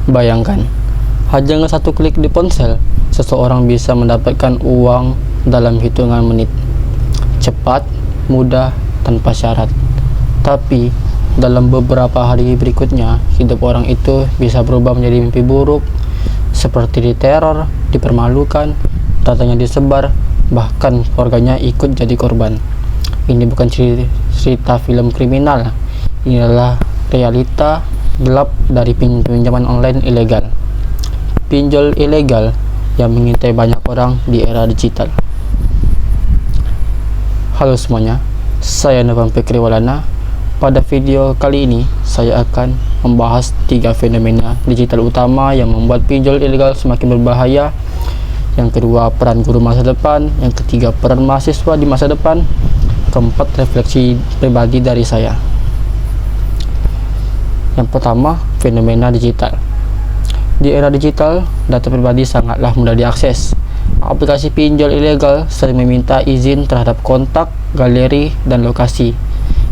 Bayangkan, hanya dengan satu klik di ponsel, seseorang bisa mendapatkan uang dalam hitungan menit. Cepat, mudah, tanpa syarat. Tapi, dalam beberapa hari berikutnya, hidup orang itu bisa berubah menjadi mimpi buruk, seperti diteror, dipermalukan, datanya disebar, bahkan keluarganya ikut jadi korban. Ini bukan cerita film kriminal, ini adalah realita gelap dari pinjaman online ilegal. Pinjol ilegal yang mengintai banyak orang di era digital. Halo semuanya, saya Nova Fikriwalana. Pada video kali ini, saya akan membahas 3 fenomena digital utama yang membuat pinjol ilegal semakin berbahaya. Yang kedua, peran guru masa depan. Yang ketiga, peran mahasiswa di masa depan. Keempat, refleksi pribadi dari saya. Yang pertama, fenomena digital. Di era digital, data pribadi sangatlah mudah diakses. Aplikasi pinjol ilegal sering meminta izin terhadap kontak, galeri, dan lokasi.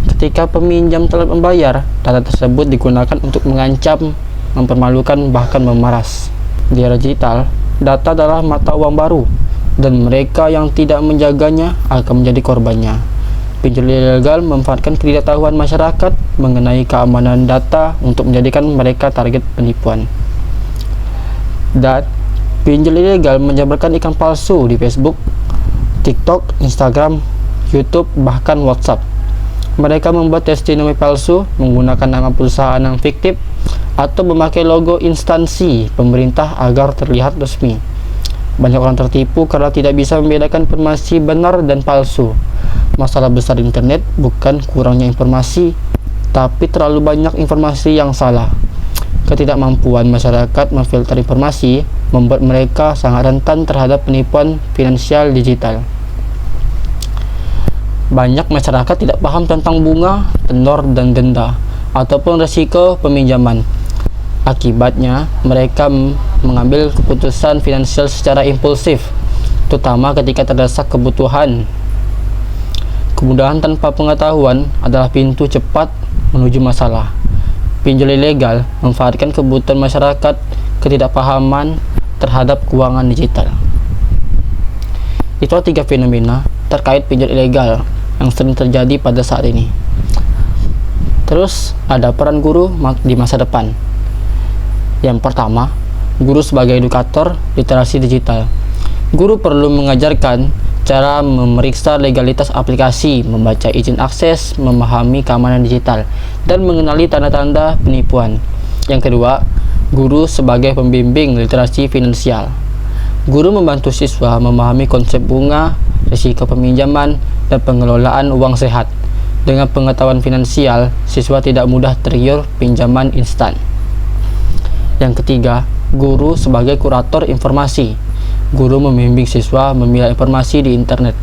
Ketika peminjam telah membayar, data tersebut digunakan untuk mengancam, mempermalukan, bahkan memeras. Di era digital, data adalah mata uang baru, dan mereka yang tidak menjaganya akan menjadi korbannya. Pinjol ilegal memanfaatkan ketidaktahuan masyarakat mengenai keamanan data untuk menjadikan mereka target penipuan. Dan pinjol ilegal menyebarkan iklan palsu di Facebook, TikTok, Instagram, YouTube, bahkan WhatsApp. Mereka membuat testimoni palsu, menggunakan nama perusahaan yang fiktif, atau memakai logo instansi pemerintah agar terlihat resmi. Banyak orang tertipu karena tidak bisa membedakan informasi benar dan palsu. Masalah besar internet bukan kurangnya informasi, tapi terlalu banyak informasi yang salah. Ketidakmampuan masyarakat memfilter informasi membuat mereka sangat rentan terhadap penipuan finansial digital. Banyak masyarakat tidak paham tentang bunga, tenor, dan denda, ataupun risiko peminjaman. Akibatnya, mereka mengambil keputusan finansial secara impulsif, terutama ketika terdesak kebutuhan. Kemudahan tanpa pengetahuan adalah pintu cepat menuju masalah. Pinjol ilegal memanfaatkan kebutuhan masyarakat ketidakpahaman terhadap keuangan digital. Itu 3 fenomena terkait pinjol ilegal yang sering terjadi pada saat ini. Terus ada peran guru di masa depan. Yang pertama, guru sebagai edukator literasi digital. Guru perlu mengajarkan cara memeriksa legalitas aplikasi, membaca izin akses, memahami keamanan digital, dan mengenali tanda-tanda penipuan. Yang kedua, guru sebagai pembimbing literasi finansial. Guru membantu siswa memahami konsep bunga, risiko peminjaman, dan pengelolaan uang sehat. Dengan pengetahuan finansial, siswa tidak mudah tergiur pinjaman instan. Yang ketiga, guru sebagai kurator informasi. Guru membimbing siswa memilah informasi di internet.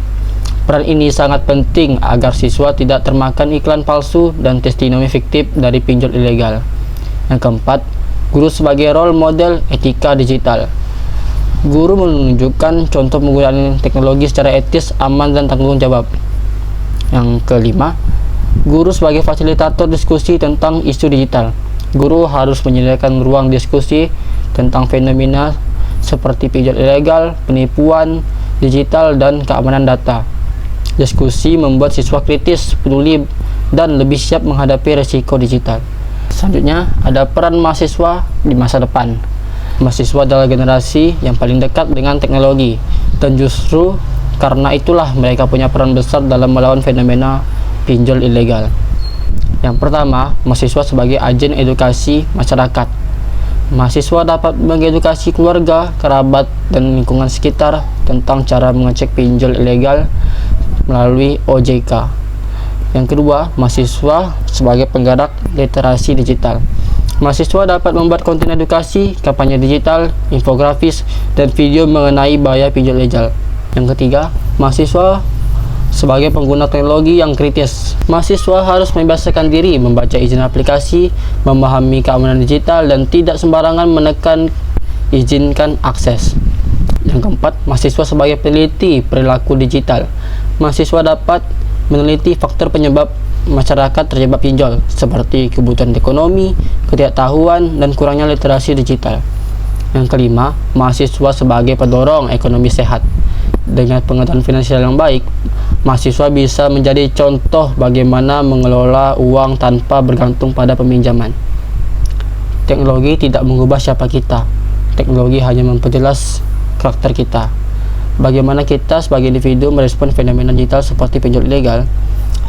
Peran ini sangat penting agar siswa tidak termakan iklan palsu dan testimoni fiktif dari pinjol ilegal. Yang keempat, guru sebagai role model etika digital. Guru menunjukkan contoh penggunaan teknologi secara etis, aman, dan tanggung jawab. Yang kelima, guru sebagai fasilitator diskusi tentang isu digital. Guru harus menyediakan ruang diskusi tentang fenomena seperti pinjol ilegal, penipuan digital, dan keamanan data. Diskusi membuat siswa kritis, peduli, dan lebih siap menghadapi risiko digital. Selanjutnya, ada peran mahasiswa di masa depan. Mahasiswa adalah generasi yang paling dekat dengan teknologi, dan justru karena itulah mereka punya peran besar dalam melawan fenomena pinjol ilegal. Yang pertama, mahasiswa sebagai agen edukasi masyarakat. Mahasiswa dapat mengedukasi keluarga, kerabat, dan lingkungan sekitar tentang cara mengecek pinjol ilegal melalui OJK. Yang kedua, mahasiswa sebagai penggerak literasi digital. Mahasiswa dapat membuat konten edukasi, kampanye digital, infografis, dan video mengenai bahaya pinjol ilegal. Yang ketiga, mahasiswa sebagai pengguna teknologi yang kritis. Mahasiswa harus membebaskan diri membaca izin aplikasi, memahami keamanan digital, dan tidak sembarangan menekan izinkan akses. Yang keempat, mahasiswa sebagai peneliti perilaku digital. Mahasiswa dapat meneliti faktor penyebab masyarakat terjebak pinjol seperti kebutuhan ekonomi, ketidaktahuan, dan kurangnya literasi digital. Yang kelima, mahasiswa sebagai pendorong ekonomi sehat. Dengan pengetahuan finansial yang baik, mahasiswa bisa menjadi contoh bagaimana mengelola uang tanpa bergantung pada peminjaman. Teknologi tidak mengubah siapa kita. Teknologi hanya memperjelas karakter kita. Bagaimana kita sebagai individu merespon fenomena digital seperti pinjol ilegal?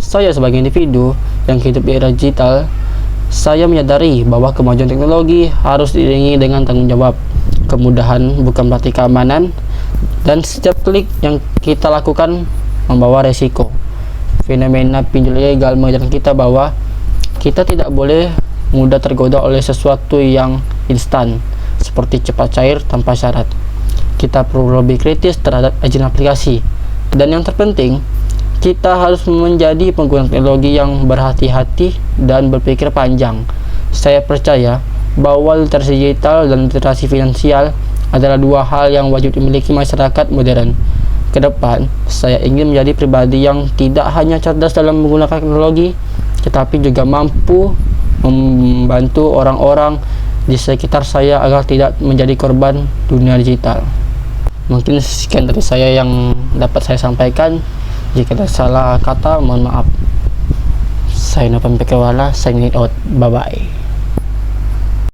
Saya sebagai individu yang hidup di era digital, saya menyadari bahwa kemajuan teknologi harus diiringi dengan tanggung jawab. Kemudahan bukan berarti keamanan, dan setiap klik yang kita lakukan membawa resiko. Fenomena pinjol ilegal mengajarkan kita bahwa kita tidak boleh mudah tergoda oleh sesuatu yang instan, seperti cepat cair tanpa syarat. Kita perlu lebih kritis terhadap izin aplikasi. Dan yang terpenting, kita harus menjadi pengguna teknologi yang berhati-hati dan berpikir panjang. Saya percaya bahwa literasi digital dan literasi finansial adalah dua hal yang wajib dimiliki masyarakat modern. Kedepan, saya ingin menjadi pribadi yang tidak hanya cerdas dalam menggunakan teknologi, tetapi juga mampu membantu orang-orang di sekitar saya agar tidak menjadi korban dunia digital. Mungkin sekian dari saya yang dapat saya sampaikan. Jika ada salah kata, mohon maaf. Saya Novan Pekewala, signing out. Bye-bye.